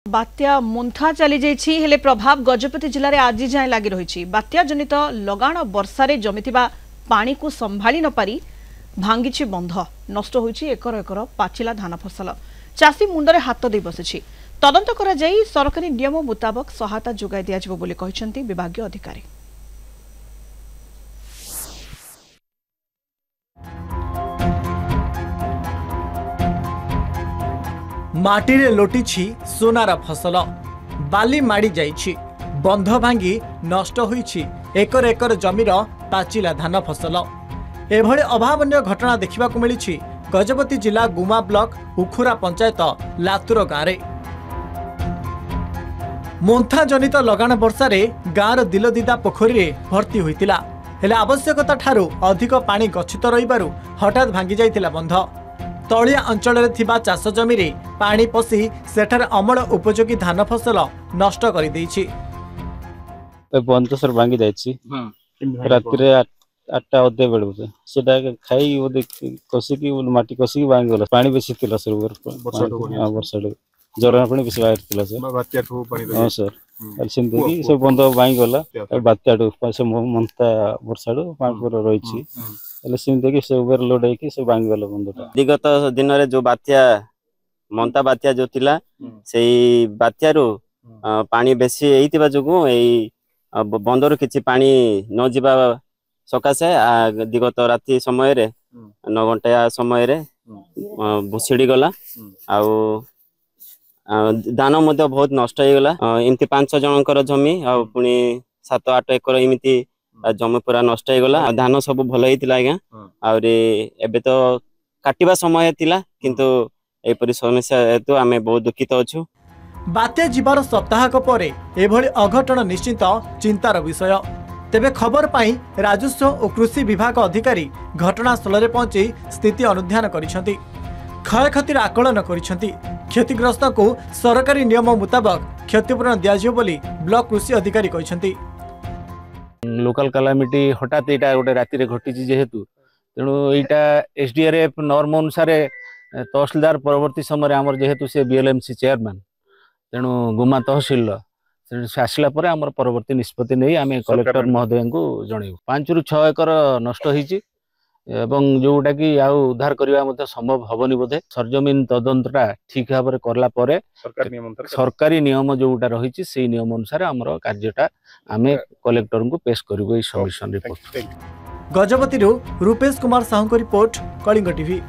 बात्या मुंथा चली जाइछि हेले प्रभाव गजपति जिले में आज जाए लगी रही। बात्या जनित लगाण वर्षारे जमिथिबा पानी को संभाली न पारी भांगी बंध नष्ट होइछि एकर एकर पाचिला धान फसल। चाषी मुंडरे हाथ दे बसिछि। तदंत करा जाई सरकारी नियम मुताबक सहायता जोगाई दिया जिवो बोली कहिसेंति विभागीय अधिकारी। माटीरे लोटिछि सोनार फसल। बाली माड़ी जाइछि, बंध भांगी नष्ट होइछि एकर एकर जमीर पाचिला धान फसल। एभଳି अभावनीय घटना देखिबाकु मिलिछि गजपति जिला गुमा ब्लॉक उखुरा पंचायत लातुर गाँव। मुंथा जनित लगाण वर्षारे गाँवर दिलदिदा पोखरी रे भर्ती होइतिला। हेले आवश्यकता ठारू अधिक पानी गच्छित रहिबारु हठात भांगी जाइतिला बंध। तलिया अंचल थिबा चाष जमी रे पानी पसी सेठार अमल उपयोगी धान फसल नष्ट कर देछि। बंध सर भांगी जाइछि राति रे 8टा अधे बेलु सेटा खाई ओदे कसिकी माटी कसिकी भांगी गला। पानी बेसी थिला सर वर्षा जरा पानी बेसी बाहर थिला सर बात्या ठो पानी हां सर सिंधु की सब बंध भांगी गला। बात्या ठो पैसे मंता वर्षा पानी पूरा रहिछि विगत दिन रे जो बात्या मंता बात्या जो थिला सेई बात्यारू पानी बेसी एइतिबा जोगु एई बंदर किछि पानी न जिबा सकासे दिगत राति समय रे 9 घंटा समय रे भुसिड़ी गला। आउ दान मध्य बहुत नष्ट हो गला। एमती 5 जनकर जमी आ पुनी 7-8 एकर एमती जमी पूरा नष्ट हो गला। धान सब भल होइतिला आज्ञा। आउरी एबे तो काटिबा समय थिला किंतु एपरि समस्या हेतु आमे बहुत दुखित अछु। बात्या जीवार सप्ताहक परे एभଳି अघटन निश्चित चिंतार विषय। तेबे खबर पाई राजस्व और कृषि विभाग अधिकारी घटनास्थल रे पहुंची स्थिति अनुध्यान करिसेंती। क्षयक्षतिर आकलन करिसेंती। क्षतिग्रस्त को सरकारी नियम मुताबक क्षतिपूरण दियाजियो बोली ब्लॉक कृषि अधिकारी कहिसेंती। लोकल कैलामिटी हठात एटा गोटे राति रे घटी जेहेतु तेणु एटा एसडीआरएफ नॉर्म अनुसार तहसीलदार परवर्ती समय आमर जेहेतु से बीएलएमसी चेयरमैन तेणु गुमा तहसील आसला पर आमर परवर्ती निष्पत्ति नहीं आम कलेक्टर महोदय को जनइबु। 5 ରୁ 6 एकर नष्ट होइछि एवं जोटा कि आउ उद्धार करबा संभव हबनी बोधे। सरजमीन तदंतटा ठीक भाव करला परे सरकारी नियम जोटा रही से नियम अनुसार आमर कार्यटा आमे कलेक्टर को पेश करिबो। सबमिशन रिपोर्ट गजपति रूपेश कुमार साहू को रिपोर्ट कलिंग टीवी।